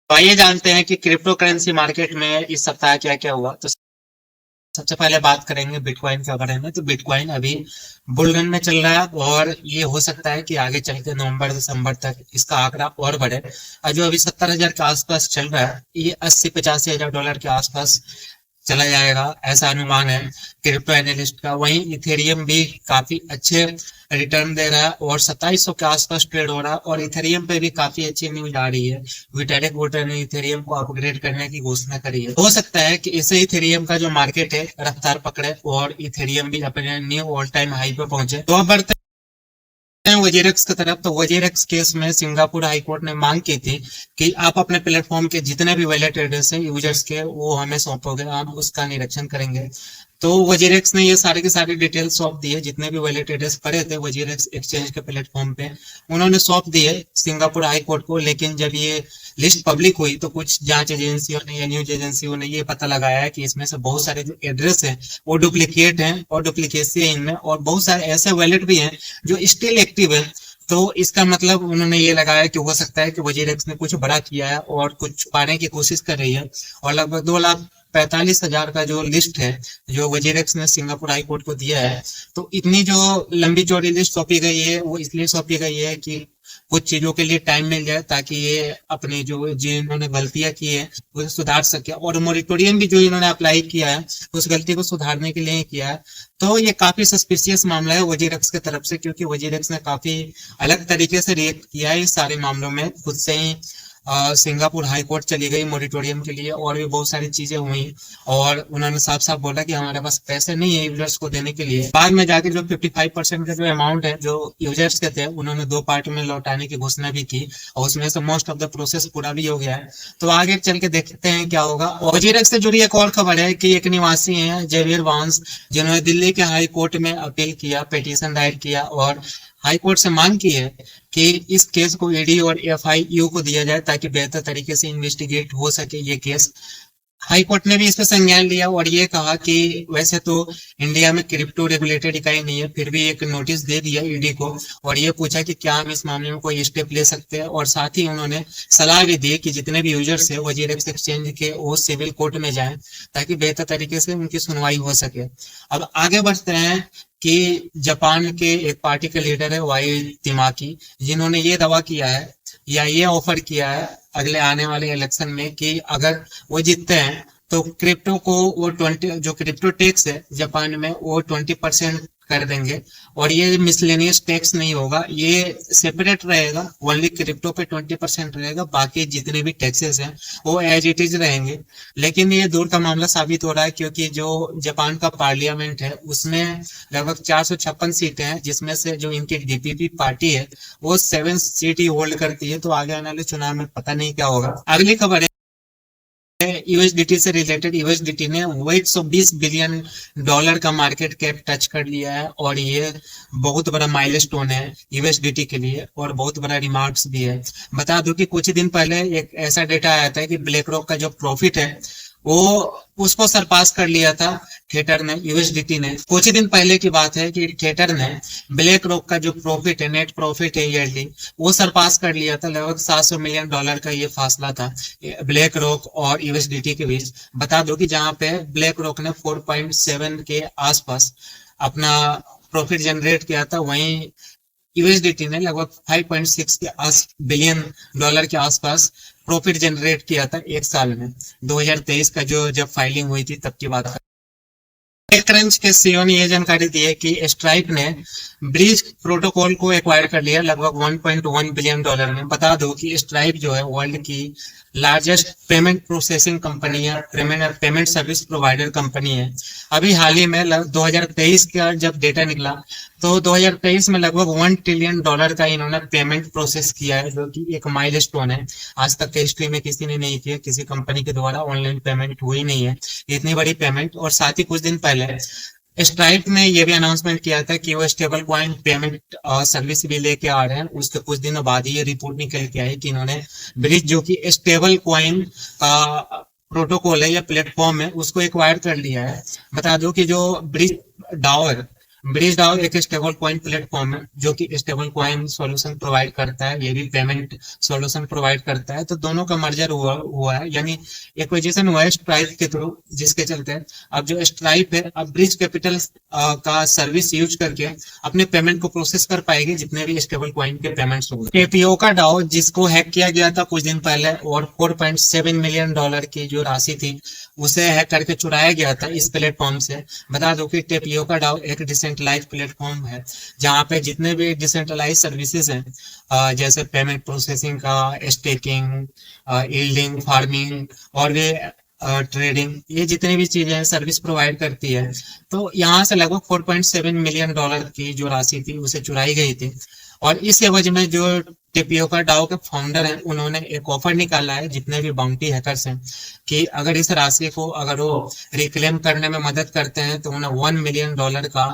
तो आइए जानते हैं कि क्रिप्टो करेंसी मार्केट में इस सप्ताह क्या क्या हुआ। तो सबसे पहले बात करेंगे बिटकॉइन के बारे में। तो बिटकॉइन अभी बुल रन में चल रहा है और ये हो सकता है कि आगे चल के नवंबर दिसंबर तक इसका आंकड़ा और बढ़े। और जो अभी 70,000 के आसपास चल रहा है, ये 80-85 हजार डॉलर के आसपास चला जाएगा, ऐसा अनुमान है क्रिप्टो एनालिस्ट का। वहीं इथेरियम भी काफी अच्छे रिटर्न दे रहा है और 2700 के आसपास ट्रेड हो रहा है। और इथेरियम पे भी काफी अच्छी न्यूज आ रही है। विटालिक वोटर ने इथेरियम को अपग्रेड करने की घोषणा करी है। हो सकता है कि इससे इथेरियम का जो मार्केट है रफ्तार पकड़े और इथेरियम भी अपने न्यू ऑल टाइम हाई पे पहुंचे। तो अब बढ़ते वजीरेक्स की तरफ। तो वजीरेक्स केस में सिंगापुर हाई कोर्ट ने मांग की थी कि आप अपने प्लेटफॉर्म के जितने भी वैलेट एड्रेस हैं यूजर्स के, वो हमें सौंपोगे, हम उसका निरीक्षण करेंगे। तो वजीरेक्स ने ये सारी की सारी डिटेल सौंप दी है। जितने भी वैलेट एड्रेस पड़े थे वजीरेक्स एक्सचेंज के प्लेटफॉर्म पे, उन्होंने सौंप दिए सिंगापुर हाई कोर्ट को। लेकिन जब ये लिस्ट पब्लिक हुई तो कुछ जांच एजेंसियों ने या न्यूज एजेंसियों ने ये पता लगाया है कि इसमें से बहुत सारे जो एड्रेस हैं वो डुप्लीकेट हैं और डुप्लीकेसी है इनमें, और बहुत सारे ऐसे वैलेट भी हैं जो स्टिल एक्टिव है। तो इसका मतलब उन्होंने ये लगाया कि हो सकता है कि वजीरेक्स ने कुछ बड़ा किया है और कुछ छुपाने की कोशिश कर रही है। और लगभग 2,45,000 का जो लिस्ट है जो वजीरेक्स ने सिंगापुर हाई कोर्ट को दिया है, तो इतनी जो लंबी चौड़ी लिस्ट सौंपी गई है वो इसलिए सौंपी गई है कि कुछ चीजों के लिए टाइम मिल जाए, ताकि ये अपनी जो जिन्होंने गलतियां की है उसे सुधार सके। और मोरिटोरियम भी जो इन्होंने अप्लाई किया है उस गलती को सुधारने के लिए ही किया है। तो ये काफी सस्पिशियस मामला है वजीरेक्स की तरफ से, क्योंकि वजीरेक्स ने काफी अलग तरीके से रिएक्ट किया है इस सारे मामलों में। खुद से ही सिंगापुर हाई कोर्ट चली गई मोरिटोरियम के लिए, और भी बहुत सारी चीजें हुई। और उन्होंने साफ साफ बोला कि हमारे पास पैसे नहीं है यूजर्स को देने के लिए। बाद में जाके जो 55% का जो अमाउंट है जो यूजर्स के थे, उन्होंने 2 पार्ट में लौटाने की घोषणा भी की, और उसमें से मोस्ट ऑफ द प्रोसेस पूरा भी हो गया है। तो आगे चल के देखते हैं क्या होगा। वजीरेक्स से जुड़ी एक और खबर है कि एक निवासी है जेवियर वांस, जिन्होंने दिल्ली के हाई कोर्ट में अपील किया, पिटीशन दायर किया और हाई कोर्ट से मांग की है कि इस केस को ईडी और एफआईयू को दिया जाए, ताकि बेहतर तरीके से इन्वेस्टिगेट हो सके ये केस। हाई कोर्ट ने भी इस पर संज्ञान लिया और ये कहा कि वैसे तो इंडिया में क्रिप्टो रेगुलेटेड इकाई नहीं है, फिर भी एक नोटिस दे दिया ईडी को, और ये पूछा कि क्या हम इस मामले में कोई स्टेप ले सकते हैं। और साथ ही उन्होंने सलाह भी दी कि जितने भी यूजर्स है वजीरेक्स एक्सचेंज के, वो सिविल कोर्ट में जाएं, ताकि बेहतर तरीके से उनकी सुनवाई हो सके। अब आगे बढ़ते हैं कि जापान के एक पार्टी के लीडर है वाई तिमाकी, जिन्होंने ये दावा किया है या ये ऑफर किया है अगले आने वाले इलेक्शन में कि अगर वो जीतते हैं तो क्रिप्टो को वो 20, जो क्रिप्टो टैक्स है जापान में, वो 20% कर देंगे। और ये मिसलेनियस टैक्स नहीं होगा, ये सेपरेट रहेगा। ओनली क्रिप्टो पे 20% रहेगा, बाकी जितने भी टैक्सेस हैं वो एज इट इज रहेंगे। लेकिन ये दूर का मामला साबित हो रहा है, क्योंकि जो जापान का पार्लियामेंट है उसमें लगभग 456 सीटें हैं, जिसमें से जो इनकी डीपीपी पार्टी है वो 7 सीट ही होल्ड करती है। तो आगे आने वाले चुनाव में पता नहीं क्या होगा। अगली खबर है यूएसडीटी से रिलेटेड। यूएसडीटी ने 120 बिलियन डॉलर का मार्केट कैप टच कर लिया है, और ये बहुत बड़ा माइलस्टोन है यूएसडीटी के लिए, और बहुत बड़ा रिमार्क्स भी है। बता दूं कि कुछ दिन पहले एक ऐसा डेटा आया था कि ब्लैक रॉक का जो प्रॉफिट है वो उसको सरपास कर लिया था थिएटर ने, यूएसडीटी ने। कुछ दिन पहले की बात है कि थिएटर ने ब्लैक रॉक का जो प्रॉफिट है, नेट प्रॉफिट है ईयरली, वो सरपास कर लिया था। लगभग 700 मिलियन डॉलर का ये फासला था ब्लैक रॉक और यूएसडीटी के बीच। बता दो कि जहां पे ब्लैक रॉक ने 4.7 के आसपास अपना प्रॉफिट जनरेट किया था, वहीं यूएसडीटी ने लगभग 5.6 के बिलियन डॉलर के आसपास प्रॉफिट जनरेट किया था एक साल में। 2023 का जो जब फाइलिंग हुई थी तब की बात है। टेकक्रंच के सीईओ ने यह जानकारी दी है कि स्ट्राइप ने ब्रिज प्रोटोकॉल को एक्वायर कर लिया लगभग 1.1 बिलियन डॉलर में। बता दो कि स्ट्राइप जो है वर्ल्ड की लार्जेस्ट पेमेंट प्रोसेसिंग कंपनी है, पेमेंट सर्विस प्रोवाइडर कंपनी है। अभी हाल ही में 2023 का जब डेटा निकला तो 2023 में लगभग 1 ट्रिलियन डॉलर का इन्होंने पेमेंट प्रोसेस किया है, जो कि एक माइलस्टोन है। आज तक के हिस्ट्री में किसी ने नहीं किया, किसी कंपनी के द्वारा ऑनलाइन पेमेंट हुई नहीं है इतनी बड़ी पेमेंट। और साथ ही कुछ दिन पहले स्ट्राइप ने यह भी अनाउंसमेंट किया था कि वो स्टेबल कॉइन पेमेंट सर्विस भी लेके आ रहे हैं। उसके कुछ दिनों बाद ही ये रिपोर्ट निकल के आई कि इन्होंने ब्रिज, जो कि स्टेबल कॉइन प्रोटोकॉल है या प्लेटफॉर्म है, उसको एक्वायर कर लिया है। बता दो कि जो ब्रिज डावर ब्रिज डाओ एक स्टेबल कॉइन प्लेटफॉर्म है जो कि स्टेबल कॉइन सॉल्यूशन प्रोवाइड करता है, ये भी पेमेंट सॉल्यूशन प्रोवाइड करता है। तो दोनों का मर्जर हुआ है, यानी एक्विजिशन हुआ है स्ट्राइप के थ्रू, जिसके चलते अब जो स्ट्राइप है अब ब्रिज कैपिटल का सर्विस यूज करके अपने पेमेंट को प्रोसेस कर पाएगी, जितने भी स्टेबल कॉइन के पेमेंट्स होंगे। टेपियोका डाओ जिसको हैक किया गया था कुछ दिन पहले और $4.7 मिलियन की जो राशि थी उसे हैक करके चुराया गया था इस प्लेटफॉर्म से। बता दो कि टेपियोका डाओ एक डिसेंट्रलाइज प्लेटफॉर्म है जहाँ पे जितने भी डिसेंट्रलाइज सर्विसेज हैं, जैसे पेमेंट प्रोसेसिंग का, स्टेकिंग, यील्डिंग, फार्मिंग और भी ट्रेडिंग, ये जितनी भी चीजें सर्विस प्रोवाइड करती है। तो यहाँ से लगभग $4.7 मिलियन की जो राशि थी उसे चुराई गई थी। और इस एवज में जो टेपियोका डाओ के फाउंडर हैं उन्होंने एक ऑफर निकाला है जितने भी बाउंटी हैकर्स हैं कि अगर इस राशि को अगर वो रिक्लेम करने में मदद करते हैं तो उन्हें $1 मिलियन का